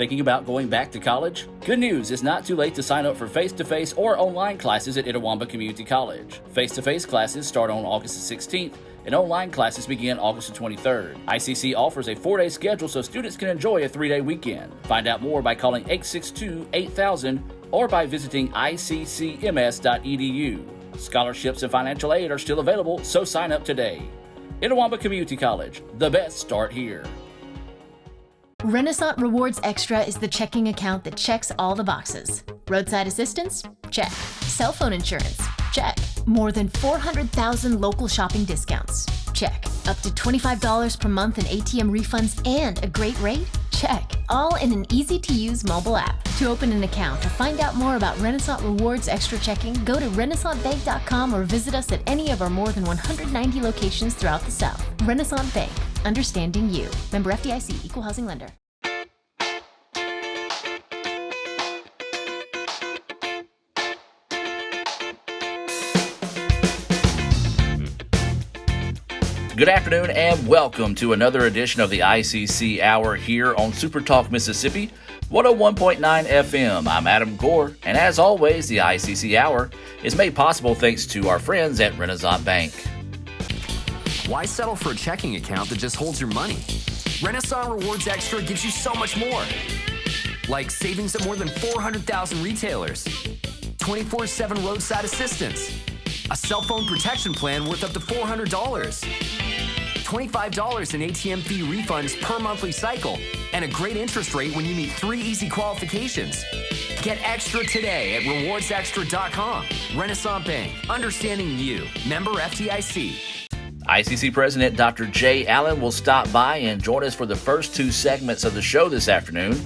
Thinking about going back to college? Good news, it's not too late to sign up for face-to-face or online classes at Itawamba Community College. Face-to-face classes start on August the 16th, and online classes begin August the 23rd. ICC offers a 4-day schedule so students can enjoy a 3-day weekend. Find out more by calling 862-8000 or by visiting iccms.edu. Scholarships and financial aid are still available, so sign up today. Itawamba Community College, the best start here. Renasant Rewards Extra is the checking account that checks all the boxes. Roadside assistance? Check. Cell phone insurance? Check. More than 400,000 local shopping discounts? Check. Up to $25 per month in ATM refunds and a great rate? Check. All in an easy-to-use mobile app. To open an account or find out more about Renasant Rewards Extra Checking, go to RenasantBank.com or visit us at any of our more than 190 locations throughout the South. Renasant Bank. Understanding you. Member FDIC, Equal Housing Lender. Good afternoon and welcome to another edition of the ICC Hour here on SuperTalk Mississippi, 101.9 FM. I'm Adam Gore, and as always, the ICC Hour is made possible thanks to our friends at Renasant Bank. Why settle for a checking account that just holds your money? Renasant Rewards Extra gives you so much more. Like savings at more than 400,000 retailers, 24/7 roadside assistance, a cell phone protection plan worth up to $400, $25 in ATM fee refunds per monthly cycle, and a great interest rate when you meet 3 easy qualifications. Get extra today at rewardsextra.com. Renasant Bank, understanding you. Member FDIC. ICC President Dr. Jay Allen will stop by and join us for the first 2 segments of the show this afternoon.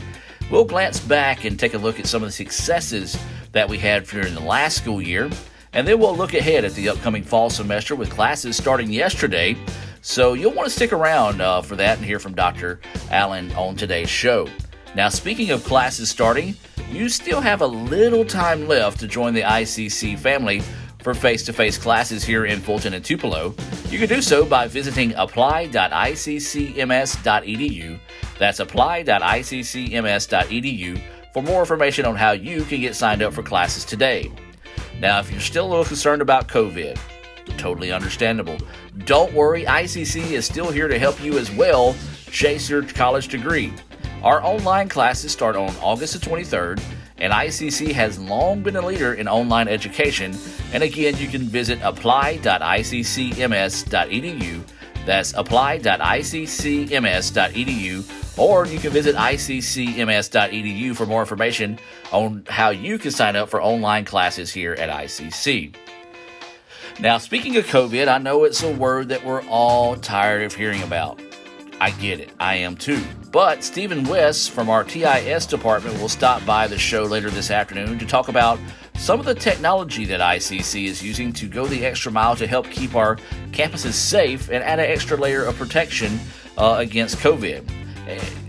We'll glance back and take a look at some of the successes that we had during the last school year, and then we'll look ahead at the upcoming fall semester with classes starting yesterday. So you'll want to stick around for that and hear from Dr. Allen on today's show. Now, speaking of classes starting, you still have a little time left to join the ICC family for face-to-face classes here in Fulton and Tupelo. You can do so by visiting apply.iccms.edu. That's apply.iccms.edu for more information on how you can get signed up for classes today. Now, if you're still a little concerned about COVID, totally understandable. Don't worry, ICC is still here to help you as well chase your college degree. Our online classes start on August the 23rd, and ICC has long been a leader in online education. And again, you can visit apply.iccms.edu. That's apply.iccms.edu, or you can visit iccms.edu for more information on how you can sign up for online classes here at ICC. Now, speaking of COVID, I know it's a word that we're all tired of hearing about. I get it. I am too. But Steven West from our TIS department will stop by the show later this afternoon to talk about some of the technology that ICC is using to go the extra mile to help keep our campuses safe and add an extra layer of protection against COVID.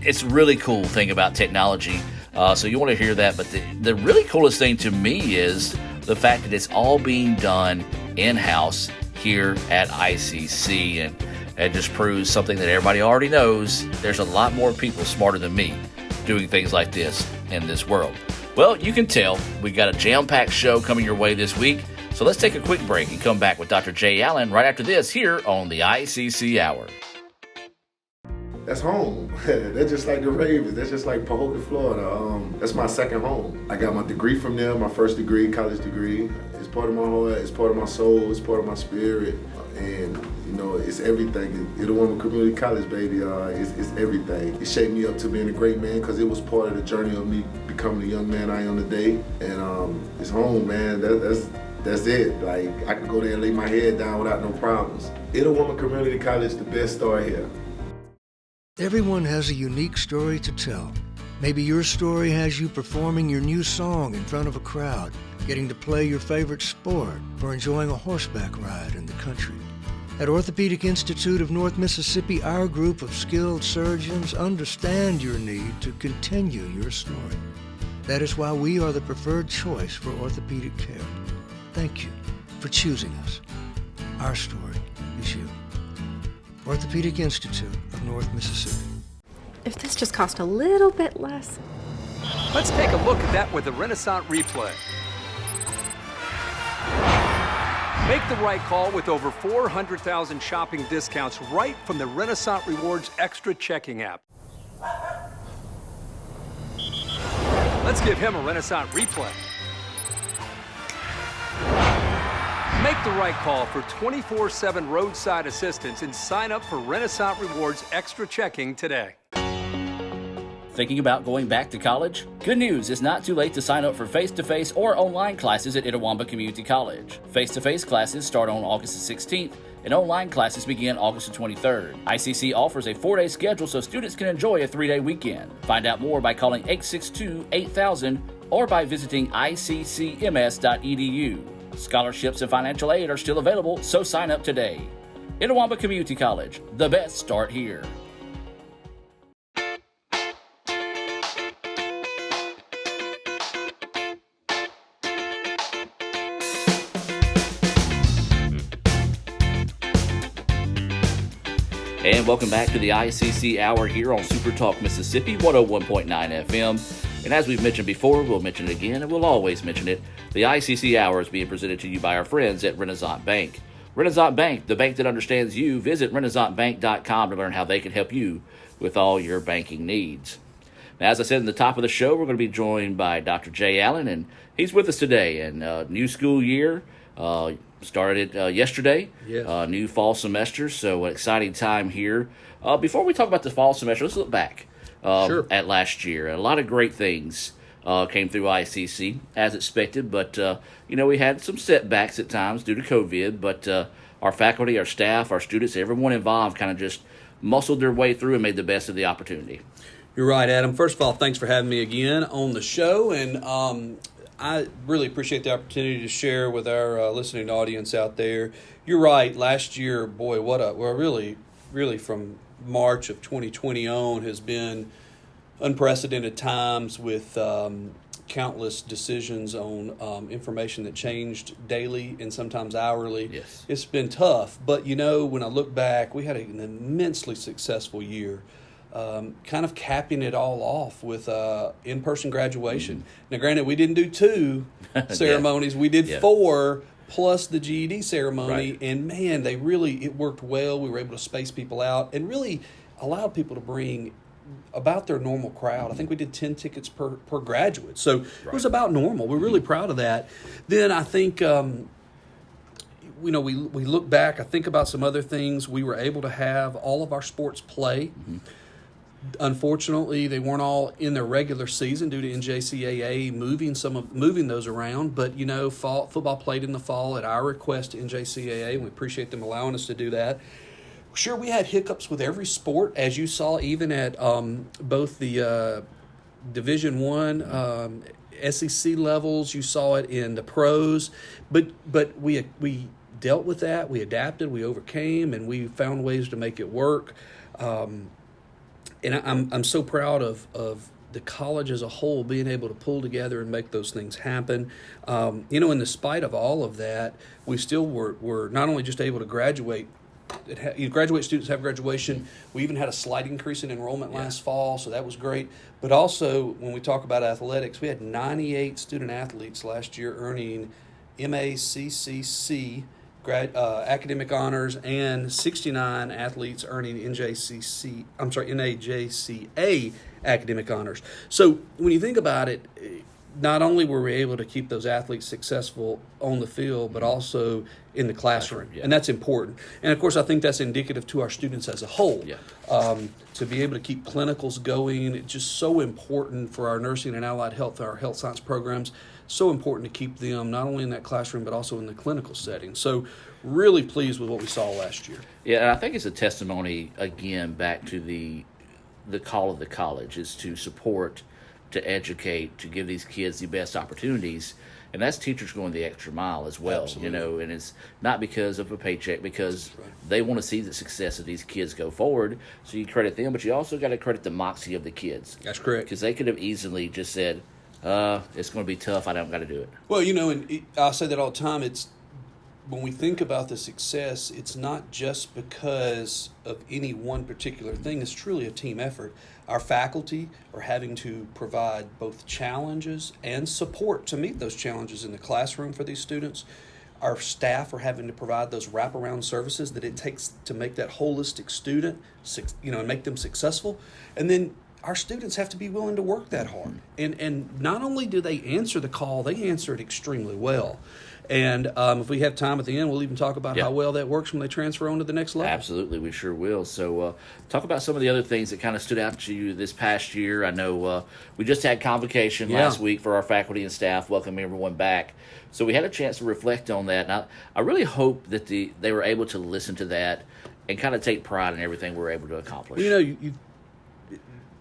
It's a really cool thing about technology, so you want to hear that. But the really coolest thing to me is the fact that it's all being done in-house here at ICC, and it just proves something that everybody already knows. There's a lot more people smarter than me doing things like this in this world. Well, you can tell we got a jam-packed show coming your way this week, so let's take a quick break and come back with Dr. Jay Allen right after this here on the ICC Hour. That's home. That's just like the Ravens. That's just like Pahokee, Florida. That's my second home. I got my degree from there, my first degree, college degree. It's part of my heart, it's part of my soul, it's part of my spirit. And, you know, it's everything. Itawamba Community College, baby, it's everything. It shaped me up to being a great man because it was part of the journey of me becoming the young man I am today. And it's home, man. That's it. Like, I can go there and lay my head down without no problems. Itawamba Community College, the best start here. Everyone has a unique story to tell. Maybe your story has you performing your new song in front of a crowd, getting to play your favorite sport, or enjoying a horseback ride in the country. At Orthopedic Institute of North Mississippi, our group of skilled surgeons understand your need to continue your story. That is why we are the preferred choice for orthopedic care. Thank you for choosing us. Our story is you. Orthopedic Institute of North Mississippi. If this just cost a little bit less. Let's take a look at that with the Renasant replay. Make the right call with over 400,000 shopping discounts right from the Renasant Rewards Extra checking app. Let's give him a Renasant replay. Make the right call for 24/7 roadside assistance and sign up for Renasant Rewards Extra checking today. Thinking about going back to college? Good news, it's not too late to sign up for face-to-face or online classes at Itawamba Community College. Face-to-face classes start on August the 16th, and online classes begin August the 23rd. ICC offers a 4-day schedule so students can enjoy a 3-day weekend. Find out more by calling 862-8000 or by visiting iccms.edu. Scholarships and financial aid are still available, so sign up today. Itawamba Community College, the best start here. And welcome back to the ICC Hour here on SuperTalk Mississippi 101.9 FM. And as we've mentioned before, we'll mention it again, and we'll always mention it. The ICC Hour is being presented to you by our friends at Renasant Bank. Renasant Bank, the bank that understands you. Visit RenasantBank.com to learn how they can help you with all your banking needs. Now, as I said in the top of the show, we're going to be joined by Dr. Jay Allen, and he's with us today. And new school year started yesterday, yes. New fall semester, so an exciting time here. Before we talk about the fall semester, let's look back at last year. A lot of great things came through ICC, as expected, but we had some setbacks at times due to COVID, but our faculty, our staff, our students, everyone involved kind of just muscled their way through and made the best of the opportunity. You're right, Adam. First of all, thanks for having me again on the show, and I really appreciate the opportunity to share with our listening audience out there. You're right. Last year, boy, really from March of 2020 on has been unprecedented times with countless decisions on information that changed daily and sometimes hourly. Yes. It's been tough, but when I look back, we had an immensely successful year. Kind of capping it all off with in-person graduation. Now, granted, we didn't do 2 ceremonies. We did 4 plus the GED ceremony. Right. And, man, it worked well. We were able to space people out and really allowed people to bring about their normal crowd. I think we did 10 tickets per graduate. So it was about normal. We're really proud of that. Then I think we look back, I think about some other things. We were able to have all of our sports play. Mm-hmm. Unfortunately, they weren't all in their regular season due to NJCAA moving those around. But fall football played in the fall at our request to NJCAA, and we appreciate them allowing us to do that. Sure, we had hiccups with every sport, as you saw, even at both the Division I, SEC levels. You saw it in the pros, but we dealt with that. We adapted, we overcame, and we found ways to make it work. And I'm so proud of the college as a whole being able to pull together and make those things happen. In the spite of all of that, we still were not only just able to graduate. Graduate students have graduation. We even had a slight increase in enrollment last fall, so that was great. But also, when we talk about athletics, we had 98 student athletes last year earning MACCC academic honors, and 69 athletes earning NAJCA academic honors. So when you think about it, not only were we able to keep those athletes successful on the field, but also in the classroom, and that's important. And of course, I think that's indicative to our students as a whole. Yeah. To be able to keep clinicals going, it's just so important for our nursing and allied health, our health science programs. So important to keep them not only in that classroom but also in the clinical setting. So really pleased with what we saw last year. Yeah, and I think it's a testimony again back to the call of the college is to support, to educate, to give these kids the best opportunities. And that's teachers going the extra mile as well. Absolutely. And it's not because of a paycheck, because they want to see the success of these kids go forward. So you credit them, but you also got to credit the moxie of the kids. That's correct. Because they could have easily just said, it's going to be tough, I don't got to do it. Well, and I say that all the time, when we think about the success, it's not just because of any one particular thing. It's truly a team effort. Our faculty are having to provide both challenges and support to meet those challenges in the classroom for these students. Our staff are having to provide those wraparound services that it takes to make that holistic student, and make them successful. And then our students have to be willing to work that hard. And not only do they answer the call, they answer it extremely well. And if we have time at the end, we'll even talk about how well that works when they transfer on to the next level. Absolutely, we sure will. So talk about some of the other things that kind of stood out to you this past year. I know we just had convocation last week for our faculty and staff, welcoming everyone back. So we had a chance to reflect on that. And I really hope that they were able to listen to that and kind of take pride in everything we were able to accomplish. You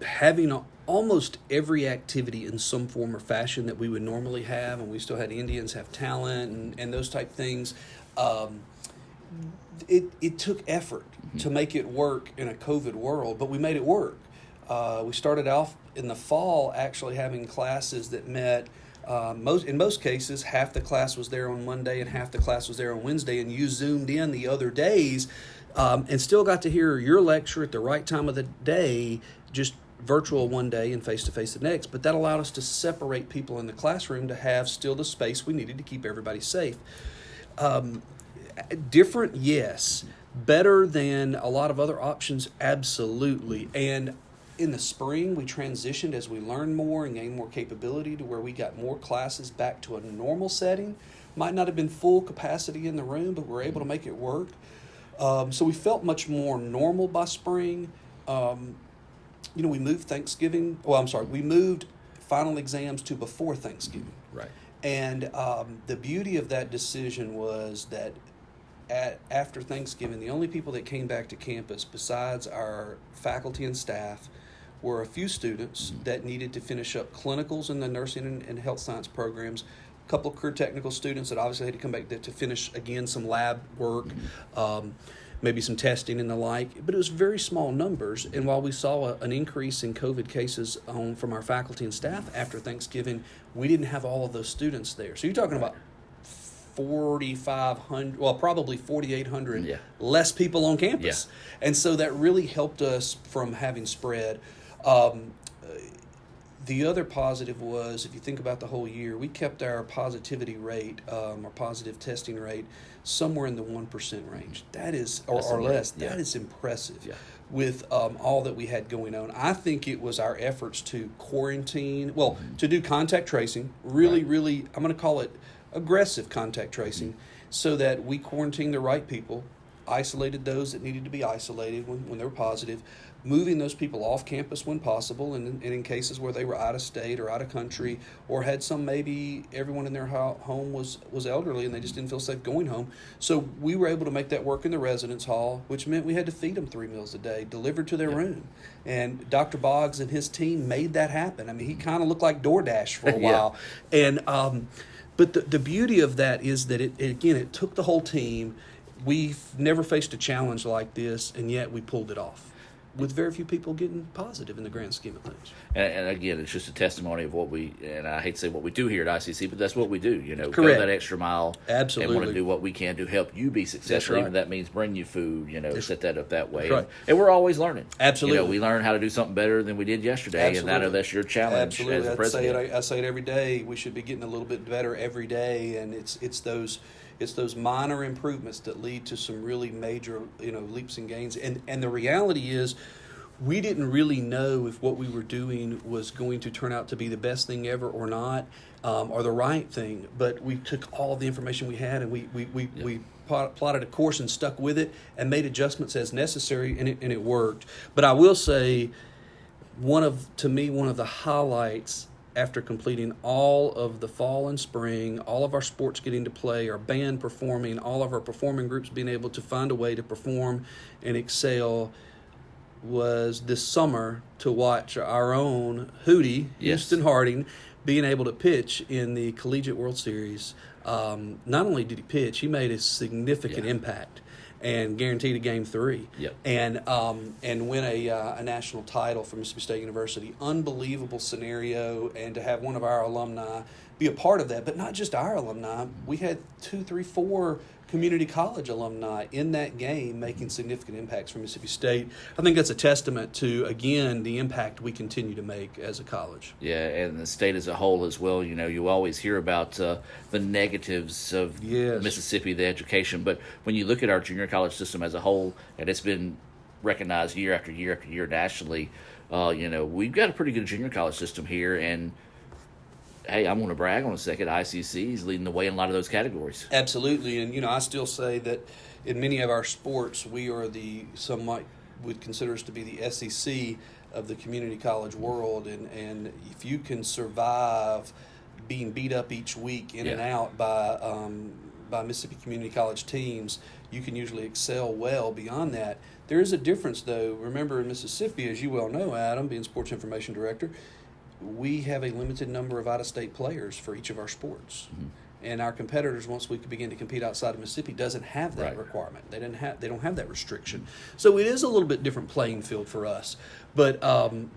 having almost every activity in some form or fashion that we would normally have, and we still had Indians have talent and those type things. It took effort to make it work in a COVID world, but we made it work. We started off in the fall actually having classes that met. In most cases, half the class was there on Monday and half the class was there on Wednesday, and you zoomed in the other days and still got to hear your lecture at the right time of the day, just virtual one day and face-to-face the next. But that allowed us to separate people in the classroom to have still the space we needed to keep everybody safe. Different, yes. Better than a lot of other options, absolutely. And in the spring, we transitioned as we learned more and gained more capability to where we got more classes back to a normal setting. Might not have been full capacity in the room, but we're able to make it work. So we felt much more normal by spring. We moved Thanksgiving. We moved final exams to before Thanksgiving. Right. And the beauty of that decision was that after Thanksgiving, the only people that came back to campus besides our faculty and staff were a few students that needed to finish up clinicals in the nursing and health science programs, a couple of career technical students that obviously had to come back to finish, again, some lab work, maybe some testing and the like, but it was very small numbers. And while we saw an increase in COVID cases from our faculty and staff after Thanksgiving, we didn't have all of those students there. So you're talking about 4,500, well, probably 4,800 less people on campus. Yeah. And so that really helped us from having spread. The other positive was, if you think about the whole year, we kept our positivity rate, our positive testing rate, somewhere in the 1% range. That is, or less. Yeah. That is impressive. Yeah. With all that we had going on. I think it was our efforts to quarantine, to do contact tracing, really, I'm going to call it aggressive contact tracing, so that we quarantined the right people, isolated those that needed to be isolated when they were positive, moving those people off campus when possible, and in cases where they were out of state or out of country, or had maybe everyone in their home was elderly and they just didn't feel safe going home. So we were able to make that work in the residence hall, which meant we had to feed them 3 meals a day, delivered to their room. And Dr. Boggs and his team made that happen. I mean, he kind of looked like DoorDash for a while. And but the beauty of that is that it took the whole team. We've never faced a challenge like this, and yet we pulled it off, with very few people getting positive in the grand scheme of things. And again, it's just a testimony of what and I hate to say what we do here at ICC, but that's what we do, Correct. Go that extra mile. Absolutely. And want to do what we can to help you be successful. Even that means bring you food, set that up that way. Right. And we're always learning. Absolutely. We learn how to do something better than we did yesterday. Absolutely. And I know that's your challenge as a president. I say it every day. We should be getting a little bit better every day, and it's those minor improvements that lead to some really major, leaps and gains. And the reality is, we didn't really know if what we were doing was going to turn out to be the best thing ever or not, or the right thing. But we took all the information we had, and we plotted a course and stuck with it and made adjustments as necessary, and it worked. But I will say, one of the highlights after completing all of the fall and spring, all of our sports getting to play, our band performing, all of our performing groups being able to find a way to perform and excel, was this summer to watch our own Hootie, Houston Harding, being able to pitch in the Collegiate World Series. Not only did he pitch, he made a significant impact and guaranteed a Game 3. Yep. And win a national title for Mississippi State University. Unbelievable scenario, and to have one of our alumni be a part of that. But not just our alumni. We had 2, 3, 4 community college alumni in that game making significant impacts for Mississippi State. I think that's a testament to, again, the impact we continue to make as a college. Yeah, and the state as a whole as well. You know, you always hear about the negatives of Mississippi, the education, but when you look at our junior college system as a whole, and it's been recognized year after year after year nationally, you know, we've got a pretty good junior college system here, and hey, I'm going to brag on a second. ICC is leading the way in a lot of those categories. Absolutely, and you know, I still say that in many of our sports, we are some might would consider us to be the SEC of the community college world, and if you can survive being beat up each week in and out by Mississippi community college teams, you can usually excel well beyond that. There is a difference, though. Remember, in Mississippi, as you well know, Adam, being sports information director, we have a limited number of out-of-state players for each of our sports. Mm-hmm. And our competitors, once we begin to compete outside of Mississippi, doesn't have that requirement. They don't have that restriction. So it is a little bit different playing field for us. But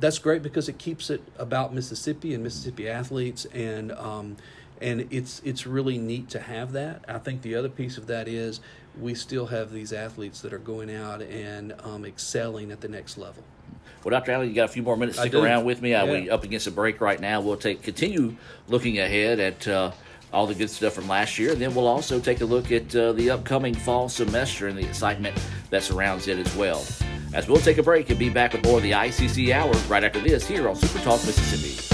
that's great because it keeps it about Mississippi and Mississippi athletes, and it's really neat to have that. I think the other piece of that is we still have these athletes that are going out and excelling at the next level. Well, Dr. Allen, you got a few more minutes. Stick around with me. We're up against a break right now. We'll continue looking ahead at all the good stuff from last year, and then we'll also take a look at the upcoming fall semester and the excitement that surrounds it as well. As we'll take a break and be back with more of the ICC Hour right after this here on SuperTalk Mississippi.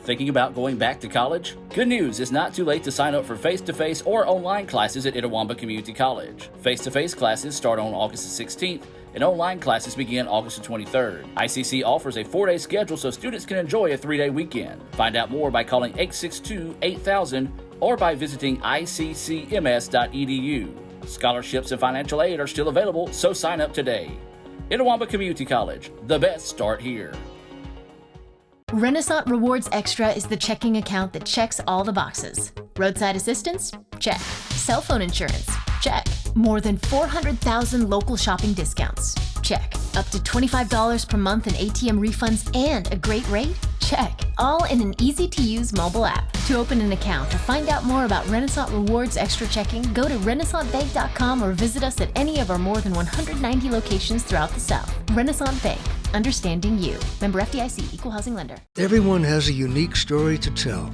Thinking about going back to college? Good news, it's not too late to sign up for face-to-face or online classes at Itawamba Community College. Face-to-face classes start on August the 16th, and online classes begin August the 23rd. ICC offers a 4-day schedule so students can enjoy a 3-day weekend. Find out more by calling 862-8000 or by visiting iccms.edu. Scholarships and financial aid are still available, so sign up today. Itawamba Community College, the best start here. Renasant Rewards Extra is the checking account that checks all the boxes. Roadside assistance? Check. Cell phone insurance? Check. More than 400,000 local shopping discounts? Check. Up to $25 per month in ATM refunds and a great rate? Check. All in an easy-to-use mobile app. To open an account or find out more about Renasant Rewards Extra Checking, go to RenasantBank.com or visit us at any of our more than 190 locations throughout the South. Renasant Bank. Understanding you. Member FDIC, Equal Housing Lender. Everyone has a unique story to tell.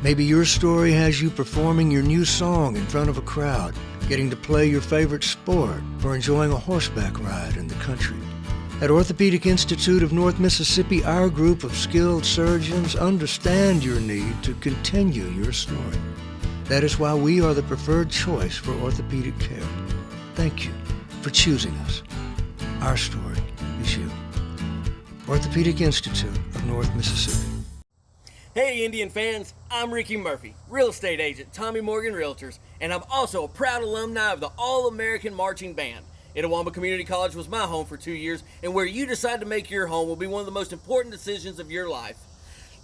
Maybe your story has you performing your new song in front of a crowd, getting to play your favorite sport, or enjoying a horseback ride in the country. At Orthopedic Institute of North Mississippi, our group of skilled surgeons understand your need to continue your story. That is why we are the preferred choice for orthopedic care. Thank you for choosing us. Our story is you. Orthopedic Institute of North Mississippi. Hey Indian fans, I'm Ricky Murphy, real estate agent, Tommy Morgan Realtors, and I'm also a proud alumni of the All-American Marching Band. Itawamba Community College was my home for 2 years, and where you decide to make your home will be one of the most important decisions of your life.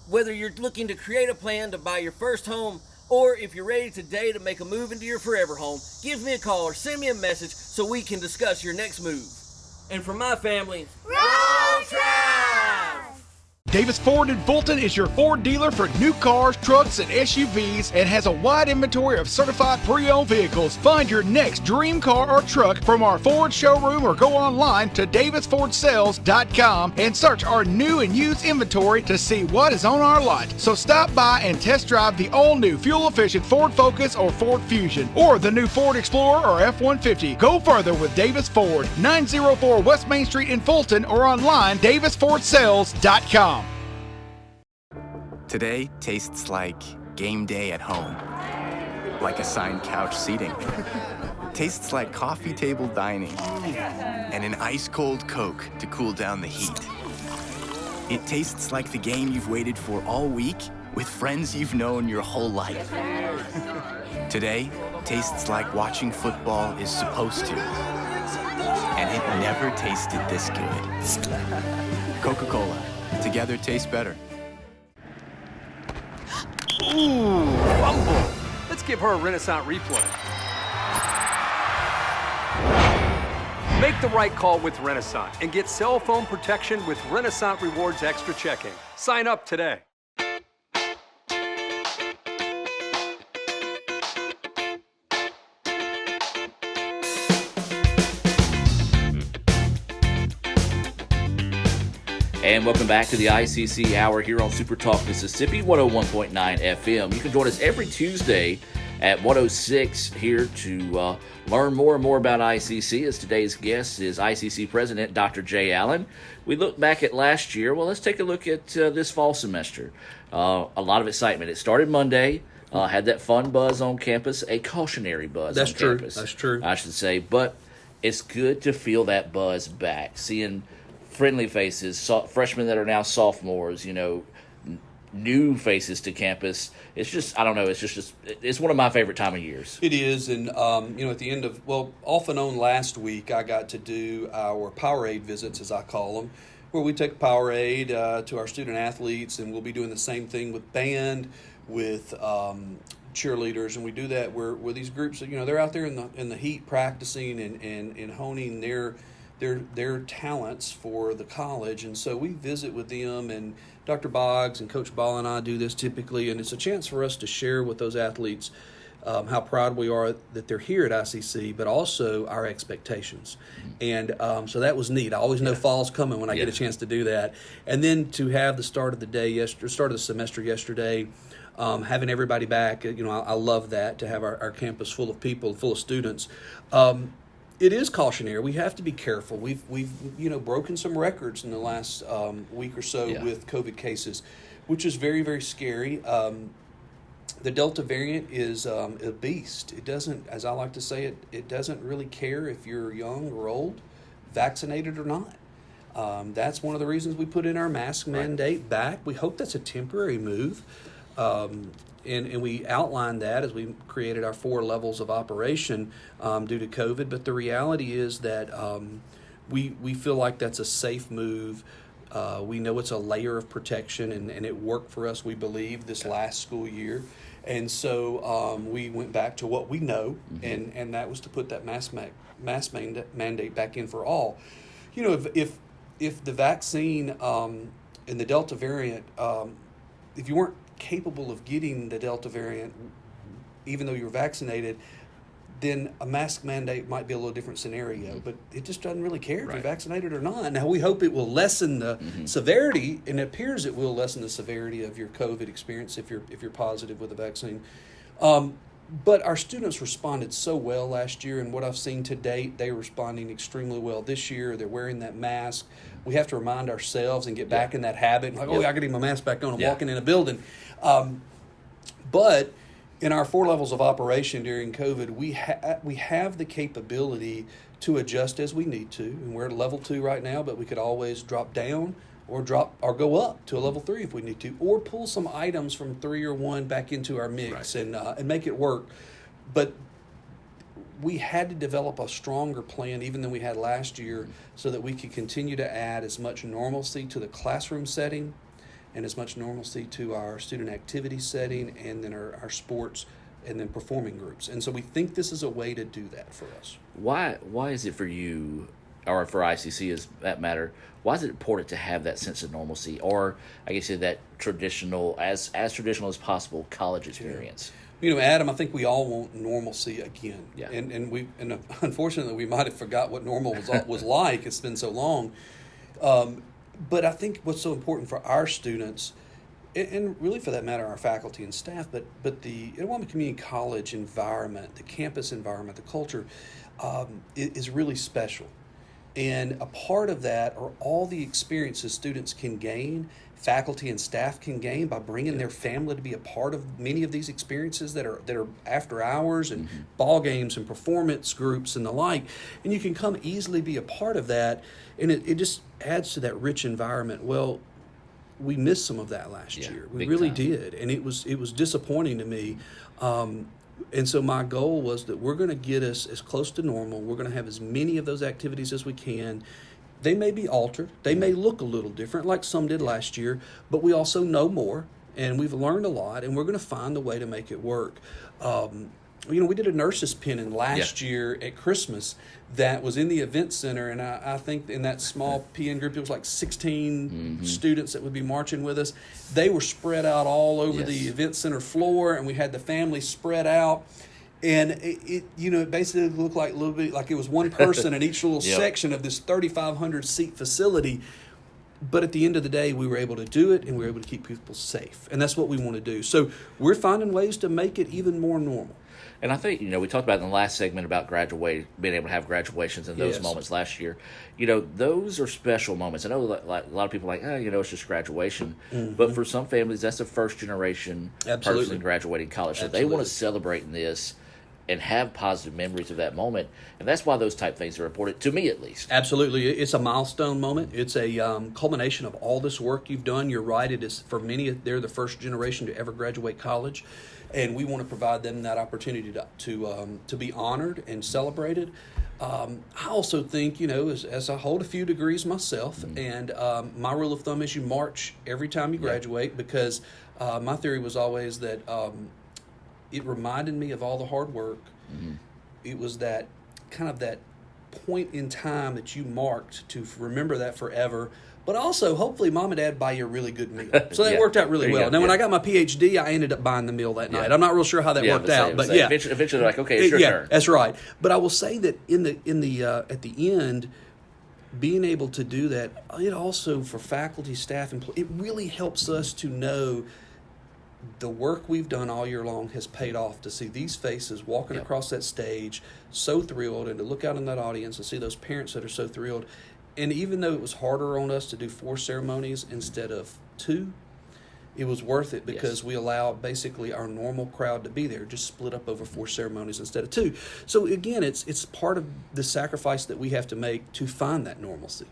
Whether you're looking to create a plan to buy your first home, or if you're ready today to make a move into your forever home, give me a call or send me a message so we can discuss your next move. And for my family, roll Tribe! Davis Ford in Fulton is your Ford dealer for new cars, trucks, and SUVs and has a wide inventory of certified pre-owned vehicles. Find your next dream car or truck from our Ford showroom or go online to davisfordsales.com and search our new and used inventory to see what is on our lot. So stop by and test drive the all-new fuel-efficient Ford Focus or Ford Fusion or the new Ford Explorer or F-150. Go further with Davis Ford, 904 West Main Street in Fulton or online davisfordsales.com. Today tastes like game day at home, like assigned couch seating. Tastes like coffee table dining and an ice-cold Coke to cool down the heat. It tastes like the game you've waited for all week with friends you've known your whole life. Today tastes like watching football is supposed to. And it never tasted this good. Coca-Cola. Together tastes better. Ooh, fumble. Let's give her a Renasant replay. Make the right call with Renasant and get cell phone protection with Renasant Rewards Extra Checking. Sign up today. And welcome back to the ICC Hour here on SuperTalk Mississippi, 101.9 FM. You can join us every Tuesday at 106 here to learn more and more about ICC, as today's guest is ICC President Dr. Jay Allen. We look back at last year. Well, let's take a look at this fall semester. A lot of excitement. It started Monday, had that fun buzz on campus, a cautionary buzz on campus. That's true. I should say. But it's good to feel that buzz back, seeing friendly faces, freshmen that are now sophomores, new faces to campus. It's just, I don't know, it's one of my favorite time of years. It is, and at the end of, off and on last week, I got to do our Powerade visits, as I call them, where we take Powerade to our student athletes, and we'll be doing the same thing with band, with cheerleaders, and we do that where these groups, they're out there in the heat practicing and honing their talents for the college. And so we visit with them, and Dr. Boggs and Coach Ball and I do this typically, and it's a chance for us to share with those athletes how proud we are that they're here at ICC, but also our expectations. And so that was neat. I always know fall's coming when I get a chance to do that. And then to have the start of the semester yesterday, having everybody back, I love that, to have our campus full of people, full of students. It is cautionary. We have to be careful. We've broken some records in the last week or so with COVID cases, which is very, very scary. The Delta variant is a beast. It doesn't, as I like to say, it doesn't really care if you're young or old, vaccinated or not. That's one of the reasons we put in our mask mandate back. We hope that's a temporary move. And we outlined that as we created our 4 levels of operation due to COVID. But the reality is that we feel like that's a safe move. We know it's a layer of protection, and it worked for us, we believe, this last school year. And so we went back to what we know, and that was to put that mask mandate back in for all. If the vaccine and the Delta variant, if you weren't capable of getting the Delta variant, even though you're vaccinated, then a mask mandate might be a little different scenario. But it just doesn't really care if you're vaccinated or not. Now, we hope it will lessen the severity, and it appears it will lessen the severity of your COVID experience if you're positive with the vaccine. But our students responded so well last year, and what I've seen to date, they're responding extremely well this year. They're wearing that mask. We have to remind ourselves and get back in that habit. Like, I got to get my mask back on. I'm walking in a building. But in our 4 levels of operation during COVID, we have the capability to adjust as we need to. And we're at level 2 right now, but we could always drop down or go up to a level 3 if we need to, or pull some items from 3 or 1 back into our mix and make it work. But we had to develop a stronger plan even than we had last year so that we could continue to add as much normalcy to the classroom setting and as much normalcy to our student activity setting, and then our sports and then performing groups. And so we think this is a way to do that for us. Why is it for you, or for ICC as that matter, why is it important to have that sense of normalcy, or I guess that traditional, as traditional as possible, college experience? Adam, I think we all want normalcy again. Yeah. And unfortunately we might have forgot what normal was like. It's been so long. But I think what's so important for our students, and really for that matter our faculty and staff, but the Itawamba Community College environment, the campus environment, the culture is really special. And a part of that are all the experiences students can gain, faculty and staff can gain by bringing their family to be a part of many of these experiences that are after hours and ball games and performance groups and the like. And you can come easily be a part of that, and it just adds to that rich environment. Well, we missed some of that last year. We really did, and it was disappointing to me. And so my goal was that we're going to get us as close to normal. We're going to have as many of those activities as we can. They may be altered. They may look a little different, like some did last year, but we also know more, and we've learned a lot, and we're going to find a way to make it work. We did a nurses' pinning last year at Christmas that was in the event center, and I think in that small PN group, it was like 16 students that would be marching with us. They were spread out all over the event center floor, and we had the family spread out. And it basically looked like a little bit like it was one person in each little section of this 3,500 seat facility. But at the end of the day, we were able to do it, and we were able to keep people safe. And that's what we want to do. So we're finding ways to make it even more normal. And I think, we talked about in the last segment about being able to have graduations and those moments last year. Those are special moments. I know like, a lot of people are like, it's just graduation. But for some families, that's a first-generation person graduating college. So they want to celebrate this and have positive memories of that moment. And that's why those type things are important, to me at least. Absolutely. It's a milestone moment. It's a culmination of all this work you've done. You're right. It is, for many, they're the first generation to ever graduate college. And we want to provide them that opportunity to be honored and celebrated. I also think, as I hold a few degrees myself, and my rule of thumb is you march every time you graduate, because my theory was always that it reminded me of all the hard work. It was that kind of that point in time that you marked to remember that forever. But also, hopefully, Mom and Dad buy you a really good meal. So that worked out really well. Now, when I got my PhD, I ended up buying the meal that night. I'm not real sure how that worked out, but eventually, they're like, okay, it's your turn. That's right. But I will say that at the end, being able to do that, it also for faculty, staff, it really helps us to know the work we've done all year long has paid off, to see these faces walking across that stage so thrilled, and to look out in that audience and see those parents that are so thrilled. And even though it was harder on us to do 4 ceremonies instead of 2, it was worth it, because we allowed basically our normal crowd to be there, just split up over 4 ceremonies instead of 2. So again, it's part of the sacrifice that we have to make to find that normalcy.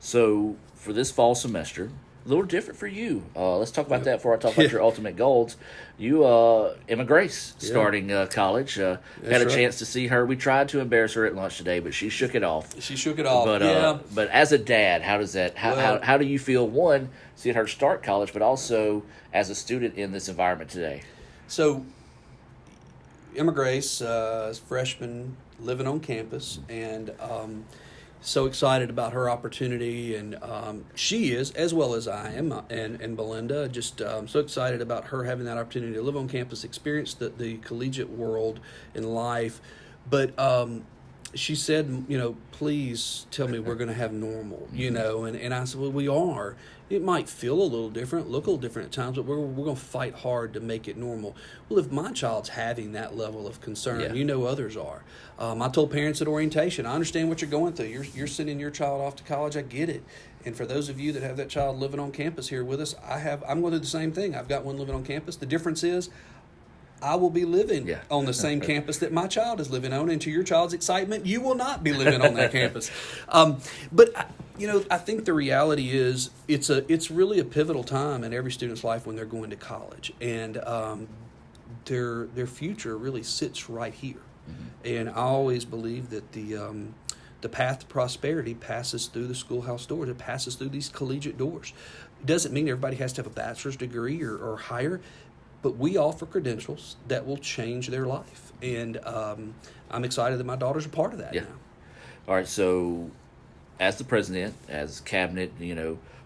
So for this fall semester, a little different for you. Let's talk about that before I talk about your ultimate goals. You, Emma Grace, starting college. Had a chance to see her. We tried to embarrass her at lunch today, but she shook it off. But as a dad, how does that? How do you feel? One, seeing her start college, but also as a student in this environment today. So, Emma Grace, freshman, living on campus, and so excited about her opportunity, and she is, as well as I am, and Belinda, just so excited about her having that opportunity to live on campus, experience the collegiate world in life. But she said, please tell me we're going to have normal, and I said, well, we are. It might feel a little different, look a little different at times, but we're going to fight hard to make it normal. Well, if my child's having that level of concern, others are. I told parents at orientation, I understand what you're going through. You're sending your child off to college. I get it. And for those of you that have that child living on campus here with us, I'm going to do the same thing. I've got one living on campus. The difference is I will be living on the same campus that my child is living on, and to your child's excitement, you will not be living on that campus. But I think the reality is it's really a pivotal time in every student's life when they're going to college, and their future really sits right here. And I always believe that the path to prosperity passes through the schoolhouse doors. It passes through these collegiate doors. It doesn't mean everybody has to have a bachelor's degree or higher, but we offer credentials that will change their life. And I'm excited that my daughter's a part of that now. All right, so as the president, as cabinet,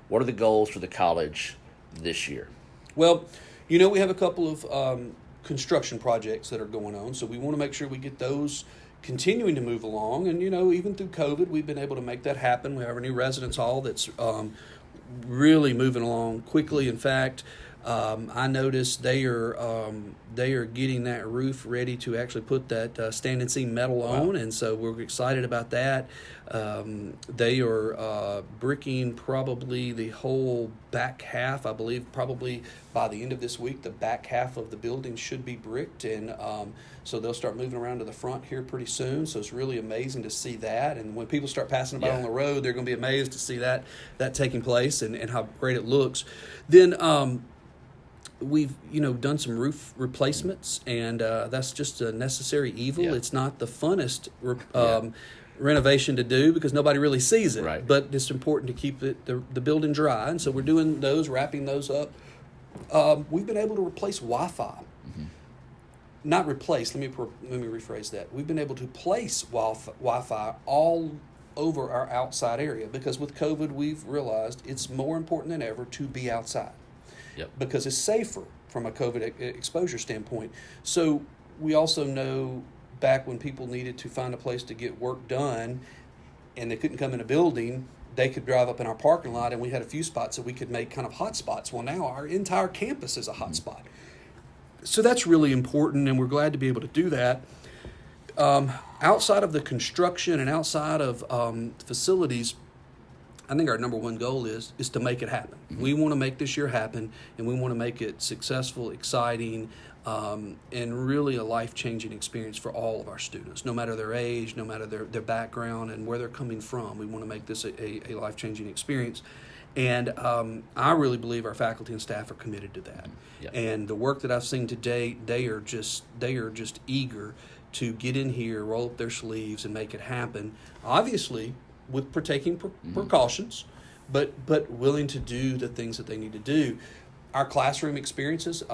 what are the goals for the college this year? Well, we have a couple of construction projects that are going on, so we want to make sure we get those continuing to move along. And, even through COVID, we've been able to make that happen. We have our new residence hall that's really moving along quickly. In fact, I noticed they are getting that roof ready to actually put that standing seam metal on, and so we're excited about that. They are bricking probably the whole back half. I believe probably by the end of this week, the back half of the building should be bricked, and so they'll start moving around to the front here pretty soon. So it's really amazing to see that, and when people start passing about on the road, they're going to be amazed to see that taking place and how great it looks. Then we've done some roof replacements, and that's just a necessary evil. Yeah. It's not the funnest renovation to do because nobody really sees it. Right. But it's important to keep the building dry, and so we're doing those, wrapping those up. We've been able to replace Wi-Fi. Not replace. Let me rephrase that. We've been able to place Wi-Fi all over our outside area because with COVID, we've realized it's more important than ever to be outside. Yep. Because it's safer from a COVID exposure standpoint. So we also know back when people needed to find a place to get work done and they couldn't come in a building, they could drive up in our parking lot, and we had a few spots that we could make kind of hot spots. Well, now our entire campus is a hot spot. So that's really important, and we're glad to be able to do that. Outside of the construction and outside of facilities, I think our number one goal is to make it happen. We want to make this year happen, and we want to make it successful, exciting, and really a life-changing experience for all of our students, no matter their age, no matter their background and where they're coming from. We want to make this a life-changing experience. And I really believe our faculty and staff are committed to that. Yep. And the work that I've seen today, they are just eager to get in here, roll up their sleeves, and make it happen. Obviously, with taking precautions, but willing to do the things that they need to do. Our classroom experiences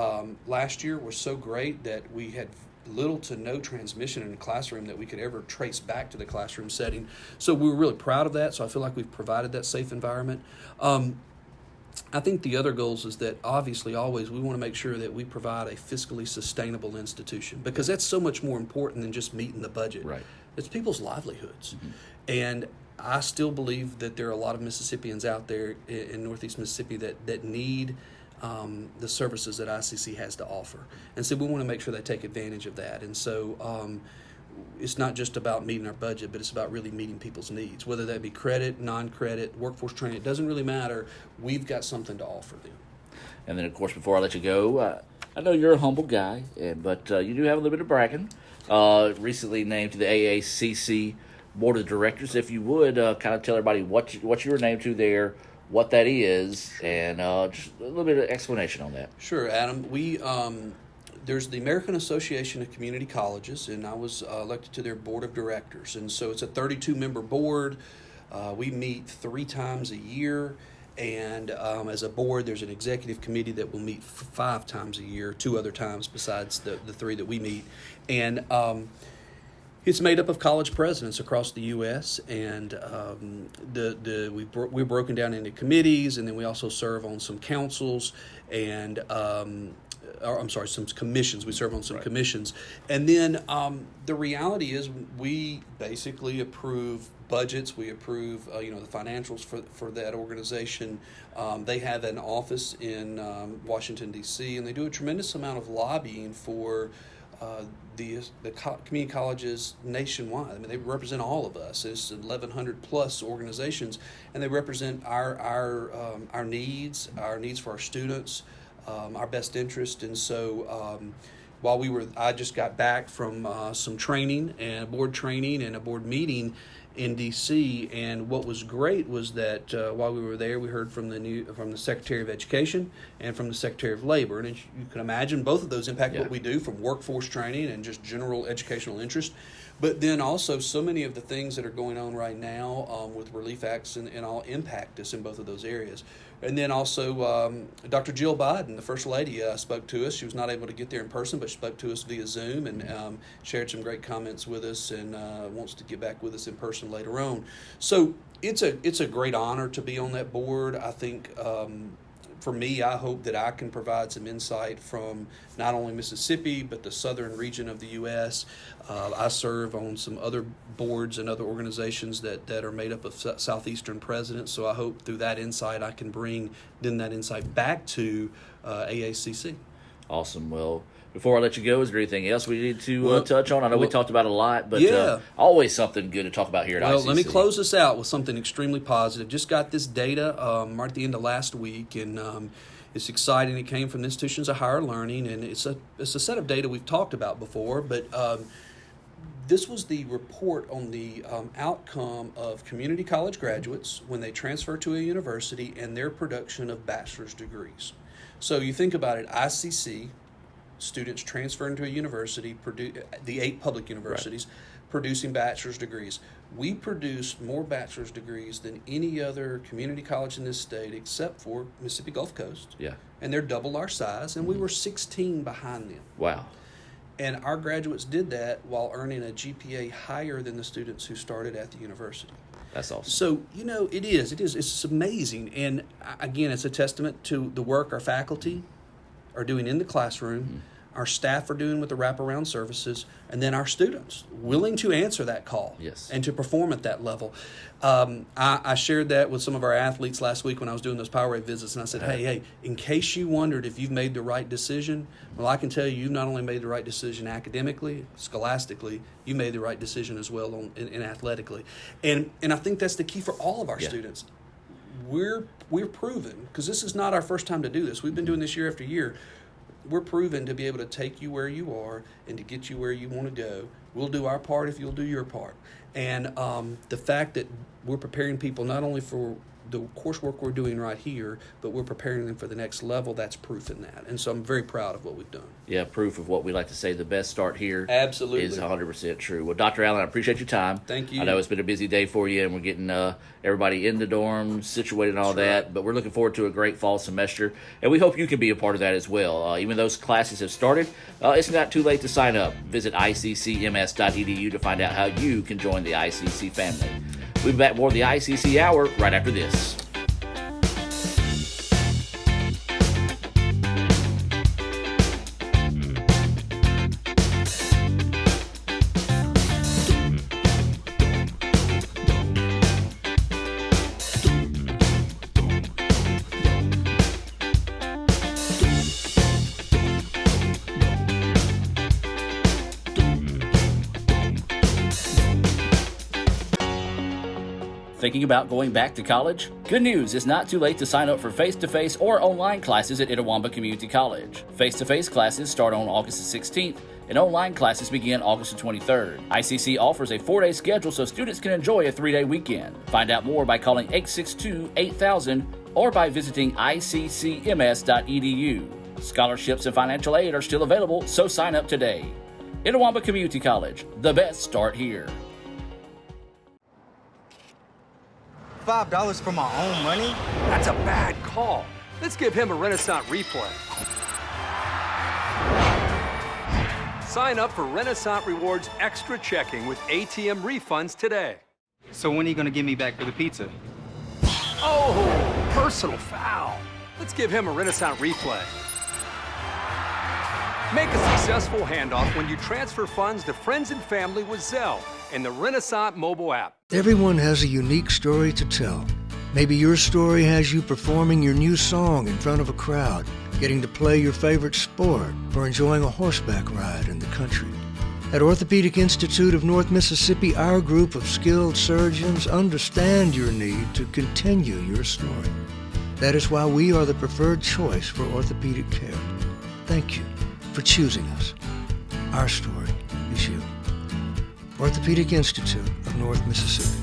last year were so great that we had little to no transmission in the classroom that we could ever trace back to the classroom setting. So we were really proud of that. So I feel like we've provided that safe environment. I think the other goals is that obviously always we want to make sure that we provide a fiscally sustainable institution because that's so much more important than just meeting the budget. Right. It's people's livelihoods. And I still believe that there are a lot of Mississippians out there in Northeast Mississippi that need the services that ICC has to offer. And so we want to make sure they take advantage of that. And so it's not just about meeting our budget, but it's about really meeting people's needs, whether that be credit, non-credit, workforce training. It doesn't really matter. We've got something to offer them. And then, of course, before I let you go, I know you're a humble guy, but you do have a little bit of bragging. Recently named to the AACC Board of Directors. If you would, kind of tell everybody what you were named to there, what that is, and just a little bit of explanation on that. Sure, Adam. We there's the American Association of Community Colleges, and I was elected to their board of directors. And so it's a 32-member board. We meet 3 times a year, and as a board, there's an executive committee that will meet 5 times a year, 2 other times besides the 3 that we meet. And it's made up of college presidents across the U.S., and we're broken down into committees, and then we also serve on some councils and some commissions. We serve on some commissions. And then the reality is we basically approve budgets. We approve the financials for that organization. They have an office in Washington, D.C., and they do a tremendous amount of lobbying for the community colleges nationwide. I mean, they represent all of us. It's 1,100 plus organizations, and they represent our needs for our students, our best interest. And so while I just got back from some training and a board training and a board meeting in D.C., and what was great was that while we were there, we heard from the Secretary of Education and from the Secretary of Labor, and you can imagine both of those impact what we do from workforce training and just general educational interest. But then also so many of the things that are going on right now with relief acts and all impact us in both of those areas. And then also Dr. Jill Biden, the First Lady, spoke to us. She was not able to get there in person, but she spoke to us via Zoom and shared some great comments with us, and wants to get back with us in person later on. So it's a great honor to be on that board. I think for me, I hope that I can provide some insight from not only Mississippi, but the southern region of the U.S. I serve on some other boards and other organizations that are made up of southeastern presidents, so I hope through that insight I can bring then that insight back to AACC. Awesome. Well, before I let you go, is there anything else we need to touch on? I know we talked about it a lot, but always something good to talk about here at ICC. Well, let me close this out with something extremely positive. Just got this data right at the end of last week, and it's exciting. It came from the Institutions of Higher Learning, and it's a set of data we've talked about before, but this was the report on the outcome of community college graduates when they transfer to a university and their production of bachelor's degrees. So you think about it, ICC, students transferring to a university, the 8 public universities, producing bachelor's degrees. We produce more bachelor's degrees than any other community college in this state except for Mississippi Gulf Coast. Yeah. And they're double our size, and we were 16 behind them. Wow. And our graduates did that while earning a GPA higher than the students who started at the university. That's awesome. So, it's amazing. And again, it's a testament to the work our faculty are doing in the classroom, our staff are doing with the wraparound services, and then our students willing to answer that call and to perform at that level. I shared that with some of our athletes last week when I was doing those Powerade visits, and I said, hey, in case you wondered if you've made the right decision, well, I can tell you, you've not only made the right decision academically, scholastically, you made the right decision as well in athletically. And I think that's the key for all of our students. We're proven, because this is not our first time to do this. We've been doing this year after year. We're proven to be able to take you where you are and to get you where you want to go. We'll do our part if you'll do your part. And the fact that we're preparing people not only for the coursework we're doing right here, but we're preparing them for the next level, that's proof in that. And so I'm very proud of what we've done. Yeah, proof of what we like to say, the best start here Absolutely. Is 100% true. Well, Dr. Allen, I appreciate your time. Thank you. I know it's been a busy day for you, and we're getting everybody in the dorms, situated and all that, but we're looking forward to a great fall semester, and we hope you can be a part of that as well. Even though classes have started, it's not too late to sign up. Visit iccms.edu to find out how you can join the ICC family. We'll be back more of the ICC Hour right after this. Thinking about going back to college? Good news, it's not too late to sign up for face-to-face or online classes at Itawamba Community College. Face-to-face classes start on August the 16th, and online classes begin August the 23rd. ICC offers a 4-day schedule so students can enjoy a 3-day weekend. Find out more by calling 862-8000 or by visiting iccms.edu. Scholarships and financial aid are still available, so sign up today. Itawamba Community College, the best start here. $5 for my own money? That's a bad call. Let's give him a Renasant replay. Sign up for Renasant Rewards Extra Checking with ATM refunds today. So when are you going to give me back for the pizza? Oh, personal foul. Let's give him a Renasant replay. Make a successful handoff when you transfer funds to friends and family with Zelle and the Renasant mobile app. Everyone has a unique story to tell. Maybe your story has you performing your new song in front of a crowd, getting to play your favorite sport, or enjoying a horseback ride in the country. At Orthopedic Institute of North Mississippi, our group of skilled surgeons understand your need to continue your story. That is why we are the preferred choice for orthopedic care. Thank you for choosing us. Our story is you. Orthopedic Institute of North Mississippi.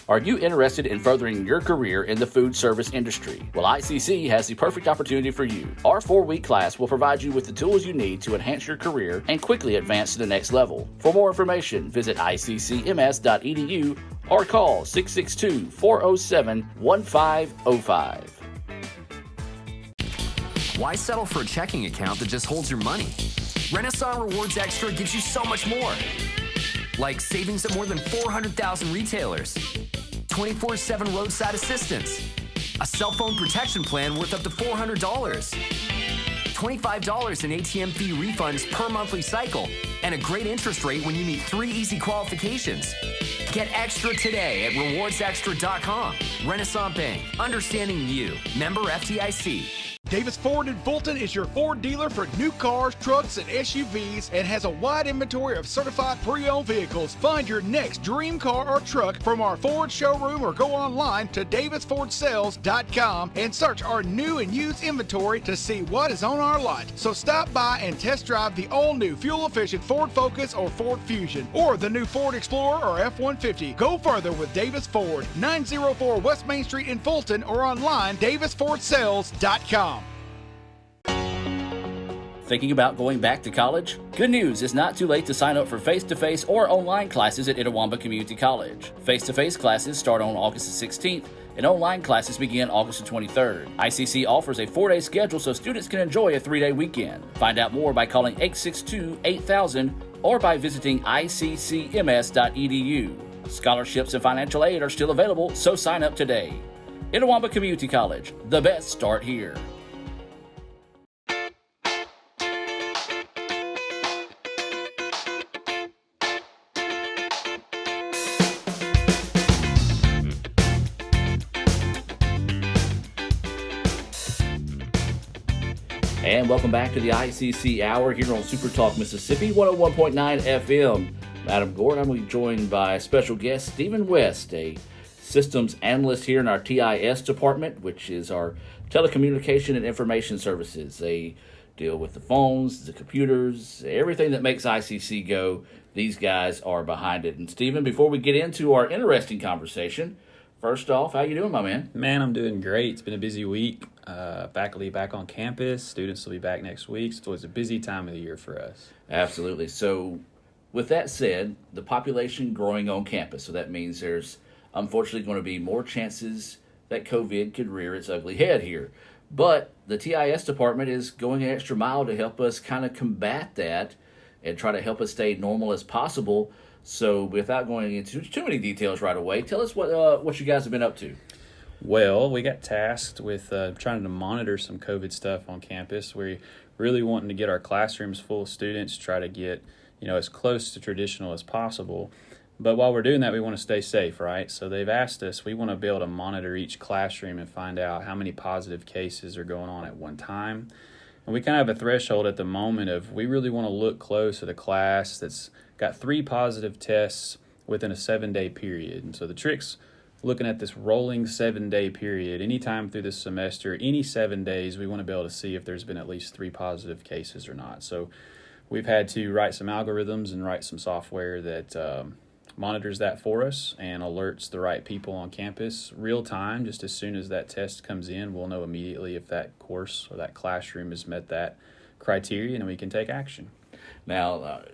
Are you interested in furthering your career in the food service industry? Well, ICC has the perfect opportunity for you. Our 4-week class will provide you with the tools you need to enhance your career and quickly advance to the next level. For more information, visit iccms.edu or call 662-407-1505. Why settle for a checking account that just holds your money? Renasant Rewards Extra gives you so much more. Like savings at more than 400,000 retailers, 24/7 roadside assistance, a cell phone protection plan worth up to $400, $25 in ATM fee refunds per monthly cycle, and a great interest rate when you meet 3 easy qualifications. Get extra today at rewardsextra.com. Renasant Bank, understanding you. Member FDIC. Davis Ford in Fulton is your Ford dealer for new cars, trucks, and SUVs and has a wide inventory of certified pre-owned vehicles. Find your next dream car or truck from our Ford showroom or go online to davisfordsales.com and search our new and used inventory to see what is on our lot. So stop by and test drive the all-new fuel-efficient Ford Focus or Ford Fusion or the new Ford Explorer or F-150. Go further with Davis Ford, 904 West Main Street in Fulton or online davisfordsales.com. Thinking about going back to college? Good news, it's not too late to sign up for face-to-face or online classes at Itawamba Community College. Face-to-face classes start on August the 16th, and online classes begin August the 23rd. ICC offers a 4-day schedule so students can enjoy a 3-day weekend. Find out more by calling 862-8000 or by visiting iccms.edu. Scholarships and financial aid are still available, so sign up today. Itawamba Community College, the best start here. And welcome back to the ICC Hour here on SuperTalk Mississippi, 101.9 FM. Adam Gord, I'm joined by special guest Steven West, a systems analyst here in our TIS department, which is our Telecommunication and Information Services. They deal with the phones, the computers, everything that makes ICC go. These guys are behind it. And Steven, before we get into our interesting conversation, first off, how you doing, my man? Man, I'm doing great. It's been a busy week. Faculty back on campus. Students will be back next week. So it's a busy time of the year for us. Absolutely. So with that said, the population growing on campus. So that means there's unfortunately going to be more chances that COVID could rear its ugly head here. But the TIS department is going an extra mile to help us kind of combat that and try to help us stay normal as possible. So without going into too many details right away, tell us what you guys have been up to. Well, we got tasked with trying to monitor some COVID stuff on campus. We're really wanting to get our classrooms full of students, try to get, as close to traditional as possible. But while we're doing that, we want to stay safe, right? So they've asked us, we want to be able to monitor each classroom and find out how many positive cases are going on at one time. And we kind of have a threshold at the moment of we really want to look close at a class that's got 3 positive tests within a 7-day period. And so the trick's looking at this rolling 7-day period. Anytime through this semester, any 7 days, we want to be able to see if there's been at least 3 positive cases or not. So we've had to write some algorithms and write some software that monitors that for us and alerts the right people on campus real time. Just as soon as that test comes in, we'll know immediately if that course or that classroom has met that criteria, and we can take action. Now,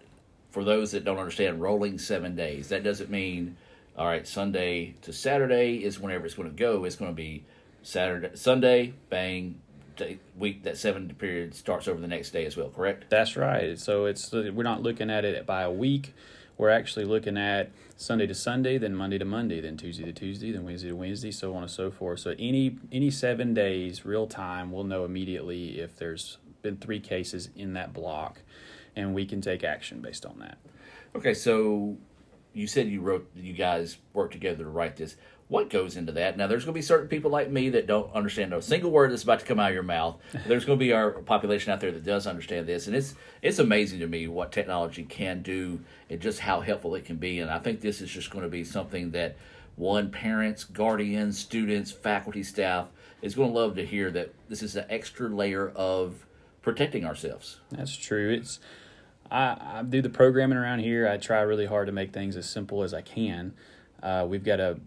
for those that don't understand, rolling 7 days, that doesn't mean, all right, Sunday to Saturday is whenever it's going to go. It's going to be Sunday, bang, week, that 7 period starts over the next day as well, correct? That's right. So we're not looking at it by a week. We're actually looking at Sunday to Sunday, then Monday to Monday, then Tuesday to Tuesday, then Wednesday to Wednesday, so on and so forth. So any 7 days, real time, we'll know immediately if there's been 3 cases in that block, and we can take action based on that. Okay, so you said you guys worked together to write this. What goes into that? Now, there's going to be certain people like me that don't understand a single word that's about to come out of your mouth. There's going to be our population out there that does understand this, and it's amazing to me what technology can do and just how helpful it can be. And I think this is just going to be something that parents, guardians, students, faculty, staff is going to love to hear, that this is an extra layer of protecting ourselves. That's true. I do the programming around here. I try really hard to make things as simple as I can. We've got a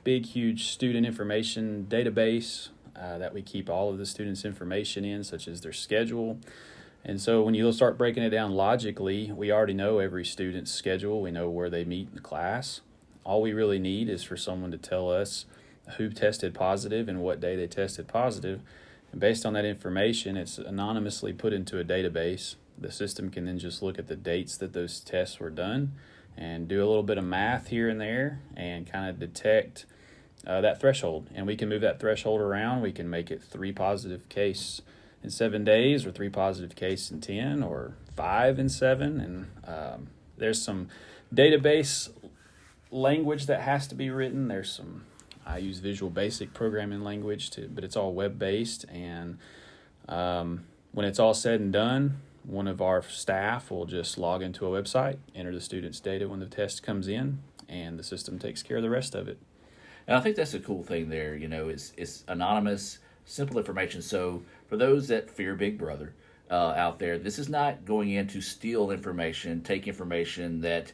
big, huge student information database that we keep all of the students' information in, such as their schedule. And so when you start breaking it down logically, we already know every student's schedule. We know where they meet in the class. All we really need is for someone to tell us who tested positive and what day they tested positive. And based on that information, it's anonymously put into a database. The system can then just look at the dates that those tests were done and do a little bit of math here and there and kind of detect that threshold. And we can move that threshold around. We can make it 3 positive case in 7 days, or 3 positive case in 10, or 5 in 7. And there's some database language that has to be written. I use Visual Basic programming language but it's all web-based. And when it's all said and done, one of our staff will just log into a website, enter the student's data when the test comes in, and the system takes care of the rest of it. And I think that's a cool thing there. It's anonymous, simple information. So for those that fear Big Brother out there, this is not going in to steal information, take information that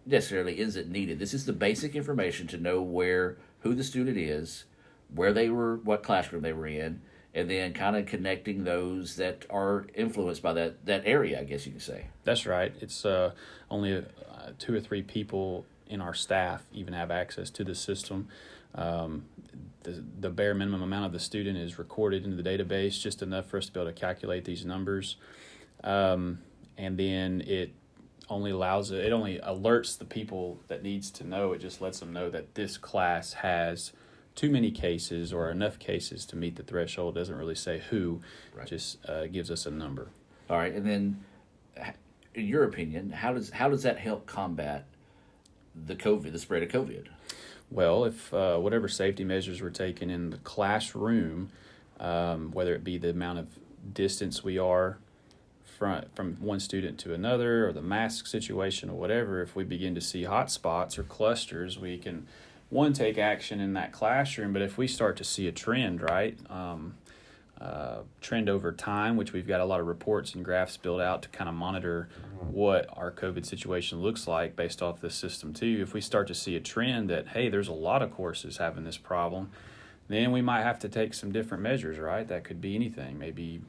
necessarily isn't needed. This is the basic information to know who the student is, where they were, what classroom they were in, and then kind of connecting those that are influenced by that area, I guess you could say. That's right. It's only 2 or 3 people in our staff even have access to the system. The bare minimum amount of the student is recorded into the database, just enough for us to be able to calculate these numbers. And then it only alerts the people that needs to know. It just lets them know that this class has too many cases or enough cases to meet the threshold. It doesn't really say who, right. Just gives us a number. All right, and then in your opinion, how does that help combat the spread of COVID? Well, if whatever safety measures were taken in the classroom, whether it be the amount of distance we are from one student to another, or the mask situation or whatever, if we begin to see hot spots or clusters, we can, take action in that classroom. But if we start to see a trend, right, trend over time, which we've got a lot of reports and graphs built out to kind of monitor what our COVID situation looks like based off this system too. If we start to see a trend that, hey, there's a lot of courses having this problem, then we might have to take some different measures, right? That could be anything, maybe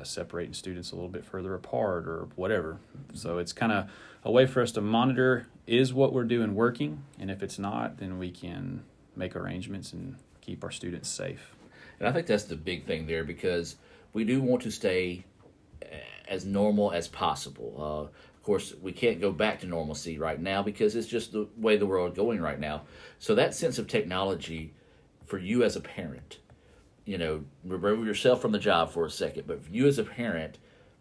separating students a little bit further apart or whatever. So it's kind of a way for us to monitor, is what we're doing working? And if it's not, then we can make arrangements and keep our students safe. And I think that's the big thing there, because we do want to stay as normal as possible. Of course, we can't go back to normalcy right now because it's just the way the world is going right now. So that sense of technology for you as a parent, remove yourself from the job for a second, but for you as a parent,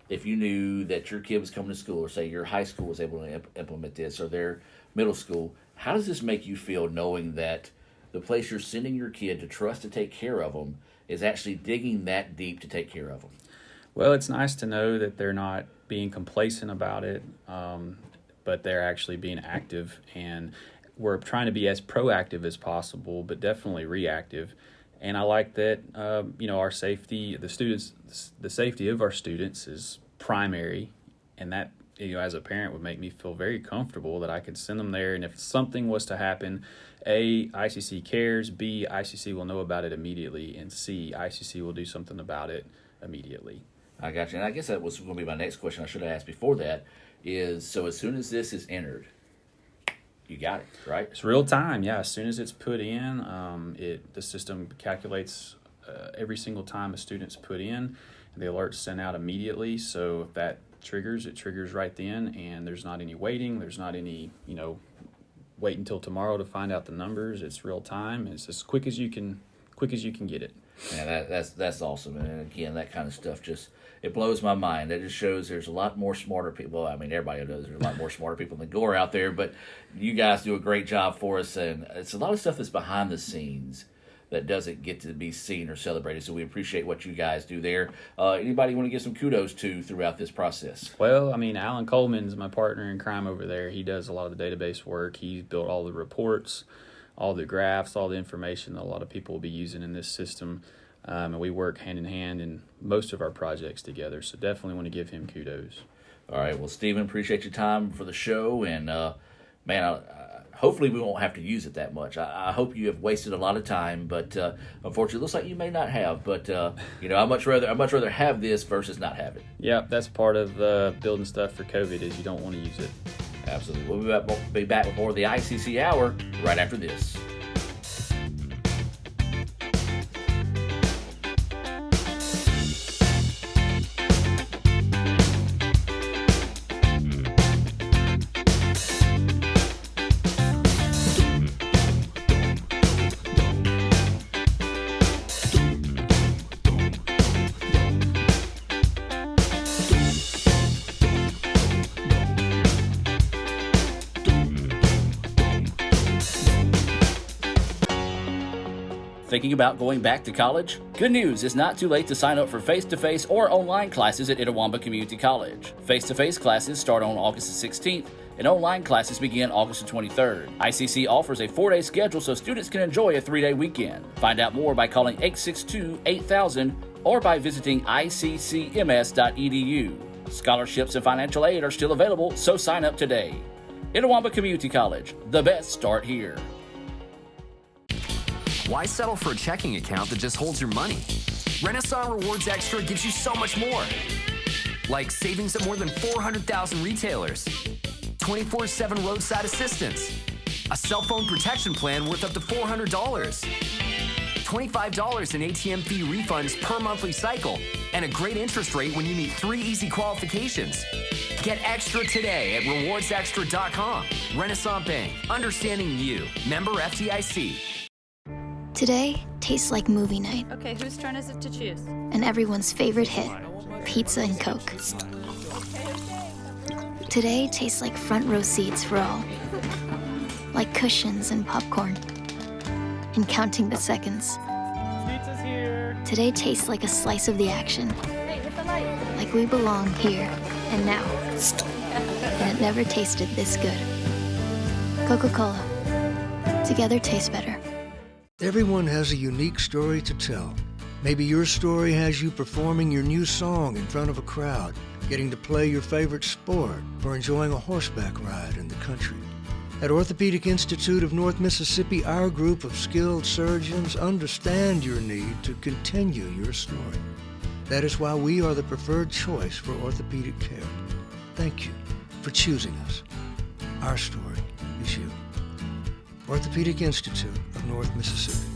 if you knew that your kid was coming to school, or say your high school was able to implement this, or their middle school, how does this make you feel knowing that the place you're sending your kid to trust to take care of them is actually digging that deep to take care of them? Well, it's nice to know that they're not being complacent about it, but they're actually being active, and we're trying to be as proactive as possible, but definitely reactive. And I like that, our safety, the safety of our students is primary, and that, as a parent, would make me feel very comfortable that I could send them there. And if something was to happen, A, ICC cares, B, ICC will know about it immediately, and C, ICC will do something about it immediately. I got you. And I guess that was going to be my next question I should have asked before that is, so as soon as this is entered, you got it, right? It's real time, yeah. As soon as it's put in, the system calculates every single time a student's put in. The alert's sent out immediately, so if that triggers, it triggers right then, and there's not any waiting. There's not any, wait until tomorrow to find out the numbers. It's real time. It's as quick as you can get it. Yeah, that's awesome. And again, that kind of stuff it blows my mind. It just shows there's a lot more smarter people. I mean, everybody knows there's a lot more smarter people than Gore out there, but you guys do a great job for us, and it's a lot of stuff that's behind the scenes that doesn't get to be seen or celebrated. So we appreciate what you guys do there. Anybody you want to give some kudos to throughout this process? Well, Alan Coleman's my partner in crime over there. He does a lot of the database work. He's built all the reports, all the graphs, all the information that a lot of people will be using in this system. And we work hand in hand in most of our projects together. So definitely want to give him kudos. All right. Well, Steven, appreciate your time for the show. And, hopefully we won't have to use it that much. I hope you have wasted a lot of time, but unfortunately it looks like you may not have. But, I'd much rather have this versus not have it. Yeah, that's part of building stuff for COVID is you don't want to use it. Absolutely. We'll be back with more of the ICC Hour right after this. Thinking about going back to college? Good news, it's not too late to sign up for face-to-face or online classes at Itawamba Community College. Face-to-face classes start on August the 16th, and online classes begin August the 23rd. ICC offers a 4-day schedule so students can enjoy a 3-day weekend. Find out more by calling 862-8000 or by visiting iccms.edu. Scholarships and financial aid are still available, so sign up today. Itawamba Community College, the best start here. Why settle for a checking account that just holds your money? Renasant Rewards Extra gives you so much more. Like savings at more than 400,000 retailers, 24/7 roadside assistance, a cell phone protection plan worth up to $400, $25 in ATM fee refunds per monthly cycle, and a great interest rate when you meet 3 easy qualifications. Get extra today at rewardsextra.com. Renasant Bank, understanding you. Member FDIC. Today tastes like movie night. Okay, whose turn is it to choose? And everyone's favorite hit, pizza and Coke. Today tastes like front row seats for all. Like cushions and popcorn. And counting the seconds. Pizza's here. Today tastes like a slice of the action. Hey, hit the light. Like we belong here and now. And it never tasted this good. Coca-Cola. Together tastes better. Everyone has a unique story to tell. Maybe your story has you performing your new song in front of a crowd, getting to play your favorite sport, or enjoying a horseback ride in the country. At Orthopedic Institute of North Mississippi, our group of skilled surgeons understand your need to continue your story. That is why we are the preferred choice for orthopedic care. Thank you for choosing us. Our story is you. Orthopedic Institute of North Mississippi.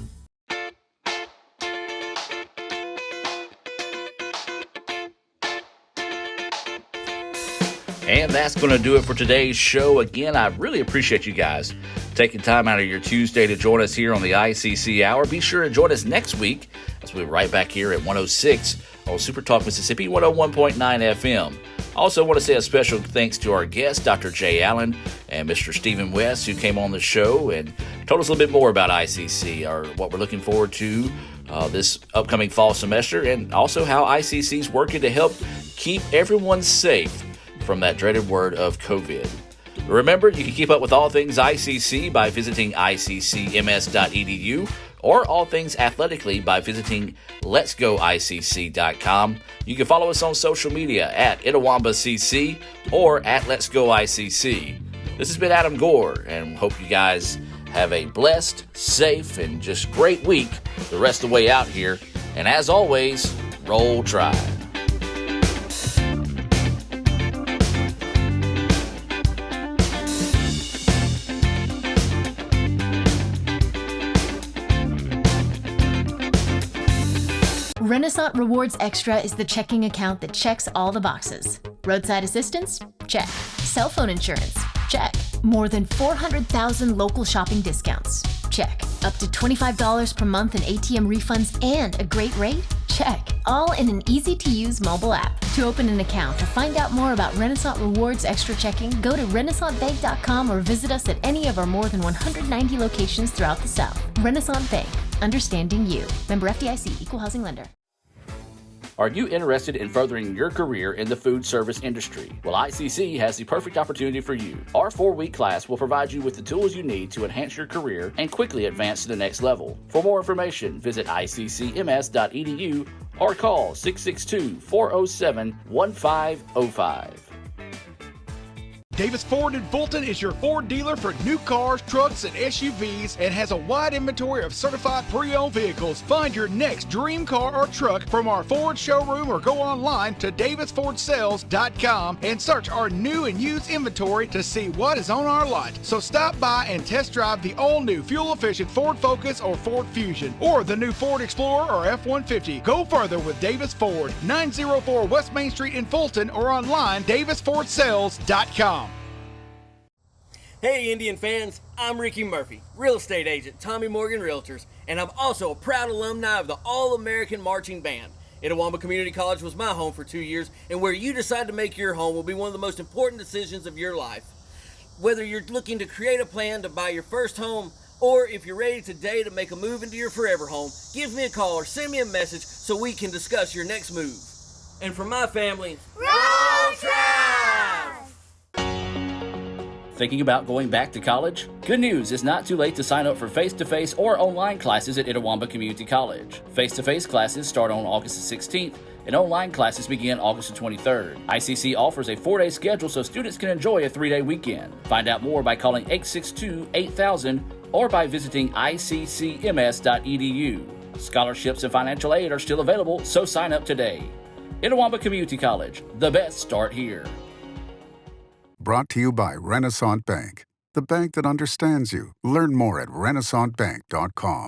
And that's going to do it for today's show. Again, I really appreciate you guys taking time out of your Tuesday to join us here on the ICC Hour. Be sure to join us next week as we're right back here at 106 on SuperTalk Mississippi 101.9 FM. Also want to say a special thanks to our guests, Dr. Jay Allen and Mr. Steven West, who came on the show and told us a little bit more about ICC, or what we're looking forward to this upcoming fall semester, and also how ICC is working to help keep everyone safe from that dreaded word of COVID. Remember, you can keep up with all things ICC by visiting iccms.edu, or all things athletically by visiting letsgoicc.com. You can follow us on social media at ItawambaCC or at Let's Go ICC. This has been Adam Gore, and hope you guys have a blessed, safe, and just great week the rest of the way out here. And as always, roll Tide. Renasant Rewards Extra is the checking account that checks all the boxes. Roadside assistance? Check. Cell phone insurance? Check. More than 400,000 local shopping discounts? Check. Up to $25 per month in ATM refunds and a great rate? Check. All in an easy-to-use mobile app. To open an account or find out more about Renasant Rewards Extra checking, go to renasantbank.com or visit us at any of our more than 190 locations throughout the South. Renasant Bank. Understanding you. Member FDIC. Equal housing lender. Are you interested in furthering your career in the food service industry? Well, ICC has the perfect opportunity for you. Our 4-week class will provide you with the tools you need to enhance your career and quickly advance to the next level. For more information, visit iccms.edu or call 662-407-1505. Davis Ford in Fulton is your Ford dealer for new cars, trucks, and SUVs, and has a wide inventory of certified pre-owned vehicles. Find your next dream car or truck from our Ford showroom or go online to davisfordsales.com and search our new and used inventory to see what is on our lot. So stop by and test drive the all-new fuel-efficient Ford Focus or Ford Fusion, or the new Ford Explorer or F-150. Go further with Davis Ford, 904 West Main Street in Fulton, or online davisfordsales.com. Hey Indian fans, I'm Ricky Murphy, real estate agent, Tommy Morgan Realtors, and I'm also a proud alumni of the All-American Marching Band. Itawamba Community College was my home for 2 years, and where you decide to make your home will be one of the most important decisions of your life. Whether you're looking to create a plan to buy your first home, or if you're ready today to make a move into your forever home, give me a call or send me a message so we can discuss your next move. And for my family, roll Tribe! Thinking about going back to college? Good news, it's not too late to sign up for face-to-face or online classes at Itawamba Community College. Face-to-face classes start on August the 16th, and online classes begin August the 23rd. ICC offers a 4-day schedule so students can enjoy a 3-day weekend. Find out more by calling 862-8000 or by visiting iccms.edu. Scholarships and financial aid are still available, so sign up today. Itawamba Community College, the best start here. Brought to you by Renasant Bank, the bank that understands you. Learn more at renasantbank.com.